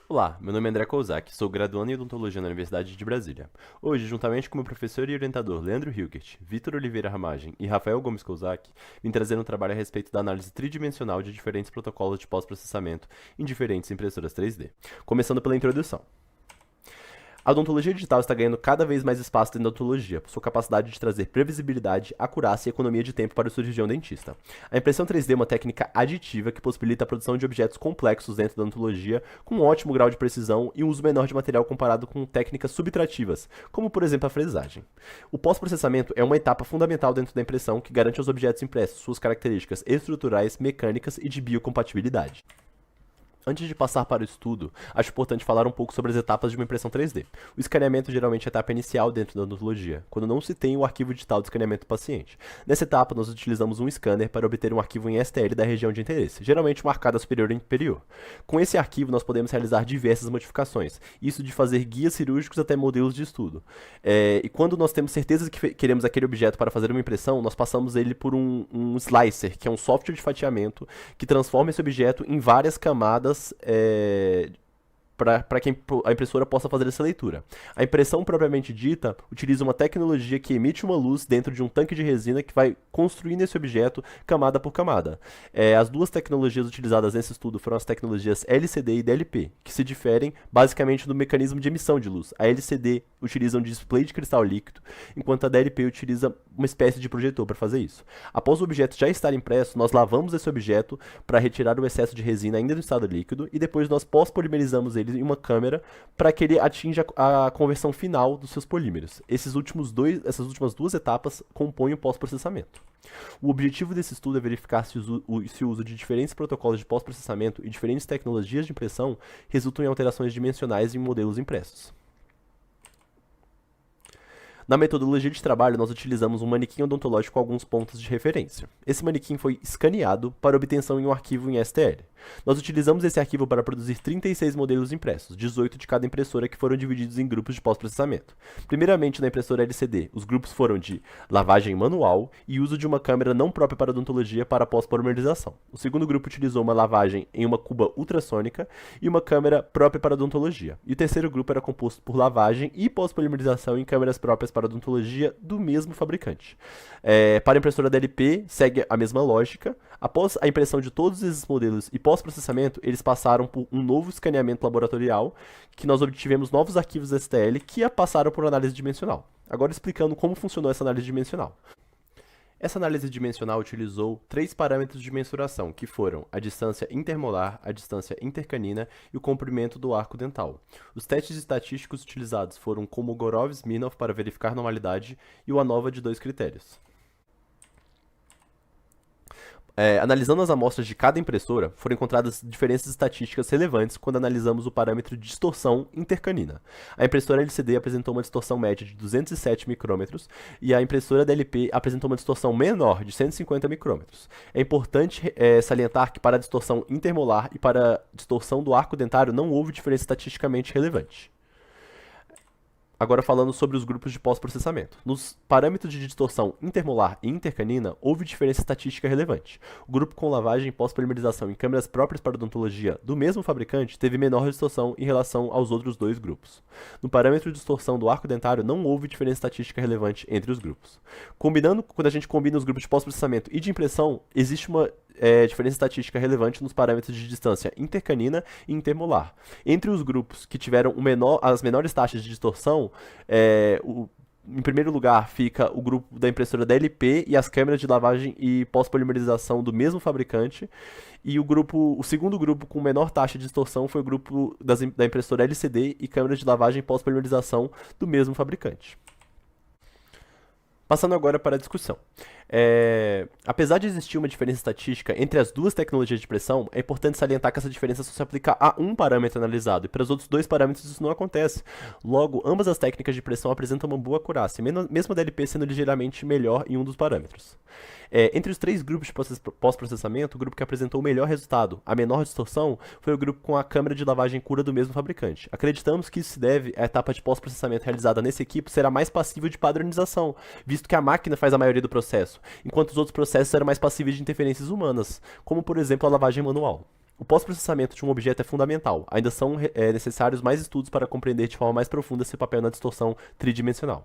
Olá, meu nome é André Kozak, sou graduando em odontologia na Universidade de Brasília. Hoje, juntamente com meu professor e orientador Leandro Hilgert, Vitor Oliveira Ramagem e Rafael Gomes Kozak, vim trazer um trabalho a respeito da análise tridimensional de diferentes protocolos de pós-processamento em diferentes impressoras 3D. Começando pela introdução. A odontologia digital está ganhando cada vez mais espaço dentro da odontologia, por sua capacidade de trazer previsibilidade, acurácia e economia de tempo para o cirurgião dentista. A impressão 3D é uma técnica aditiva que possibilita a produção de objetos complexos dentro da odontologia, com um ótimo grau de precisão e um uso menor de material comparado com técnicas subtrativas, como por exemplo a fresagem. O pós-processamento é uma etapa fundamental dentro da impressão que garante aos objetos impressos suas características estruturais, mecânicas e de biocompatibilidade. Antes de passar para o estudo, acho importante falar um pouco sobre as etapas de uma impressão 3D. O escaneamento geralmente é a etapa inicial dentro da odontologia, quando não se tem o arquivo digital de escaneamento do paciente. Nessa etapa, nós utilizamos um scanner para obter um arquivo em STL da região de interesse, geralmente marcada superior e inferior. Com esse arquivo, nós podemos realizar diversas modificações, isso de fazer guias cirúrgicos até modelos de estudo. E quando nós temos certeza que queremos aquele objeto para fazer uma impressão, nós passamos ele por um slicer, que é um software de fatiamento que transforma esse objeto em várias camadas para que a impressora possa fazer essa leitura. A impressão propriamente dita utiliza uma tecnologia que emite uma luz dentro de um tanque de resina que vai construindo esse objeto camada por camada. As duas tecnologias utilizadas nesse estudo foram as tecnologias LCD e DLP, que se diferem basicamente no mecanismo de emissão de luz. A LCD utiliza um display de cristal líquido, enquanto a DLP utiliza uma espécie de projetor para fazer isso. Após o objeto já estar impresso, nós lavamos esse objeto para retirar o excesso de resina ainda no estado líquido e depois nós pós-polimerizamos ele em uma câmera para que ele atinja a conversão final dos seus polímeros. Essas últimas duas etapas compõem o pós-processamento. O objetivo desse estudo é verificar se o uso de diferentes protocolos de pós-processamento e diferentes tecnologias de impressão resultam em alterações dimensionais em modelos impressos. Na metodologia de trabalho, nós utilizamos um manequim odontológico com alguns pontos de referência. Esse manequim foi escaneado para obtenção em um arquivo em STL. Nós utilizamos esse arquivo para produzir 36 modelos impressos, 18 de cada impressora, que foram divididos em grupos de pós-processamento. Primeiramente, na impressora LCD, os grupos foram de lavagem manual e uso de uma câmera não própria para odontologia para pós-polimerização. O segundo grupo utilizou uma lavagem em uma cuba ultrassônica e uma câmera própria para odontologia. E o terceiro grupo era composto por lavagem e pós-polimerização em câmeras próprias para odontologia do mesmo fabricante. Para a impressora DLP, segue a mesma lógica. Após a impressão de todos esses modelos e pós-processamento, eles passaram por um novo escaneamento laboratorial, que nós obtivemos novos arquivos STL que passaram por análise dimensional. Agora explicando como funcionou essa análise dimensional. Essa análise dimensional utilizou 3 parâmetros de mensuração, que foram a distância intermolar, a distância intercanina e o comprimento do arco dental. Os testes estatísticos utilizados foram o Kolmogorov-Smirnov para verificar normalidade e o ANOVA de 2 critérios. Analisando as amostras de cada impressora, foram encontradas diferenças estatísticas relevantes quando analisamos o parâmetro de distorção intercanina. A impressora LCD apresentou uma distorção média de 207 micrômetros e a impressora DLP apresentou uma distorção menor de 150 micrômetros. É importante salientar que para a distorção intermolar e para a distorção do arco dentário não houve diferença estatisticamente relevante. Agora falando sobre os grupos de pós-processamento. Nos parâmetros de distorção intermolar e intercanina, houve diferença estatística relevante. O grupo com lavagem e pós-polimerização em câmeras próprias para odontologia do mesmo fabricante teve menor distorção em relação aos outros dois grupos. No parâmetro de distorção do arco dentário, não houve diferença estatística relevante entre os grupos. Quando a gente combina os grupos de pós-processamento e de impressão, existe uma diferença estatística relevante nos parâmetros de distância intercanina e intermolar. Entre os grupos que tiveram as menores taxas de distorção, em primeiro lugar fica o grupo da impressora DLP e as câmeras de lavagem e pós-polimerização do mesmo fabricante. E o segundo grupo com menor taxa de distorção foi o grupo da impressora LCD e câmeras de lavagem e pós-polimerização do mesmo fabricante. Passando agora para a discussão. Apesar de existir uma diferença estatística entre as duas tecnologias de pressão, é importante salientar que essa diferença só se aplica a um parâmetro analisado, e para os outros dois parâmetros isso não acontece. Logo, ambas as técnicas de pressão apresentam uma boa acurácia, mesmo a DLP sendo ligeiramente melhor em um dos parâmetros. Entre os 3 grupos de pós-processamento, o grupo que apresentou o melhor resultado, a menor distorção, foi o grupo com a câmera de lavagem Cura do mesmo fabricante. Acreditamos que isso se deve à etapa de pós-processamento realizada nesse equipe será mais passível de padronização, visto que a máquina faz a maioria do processo, enquanto os outros processos eram mais passíveis de interferências humanas, como por exemplo a lavagem manual. O pós-processamento de um objeto é fundamental. Ainda são necessários mais estudos para compreender de forma mais profunda esse papel na distorção tridimensional.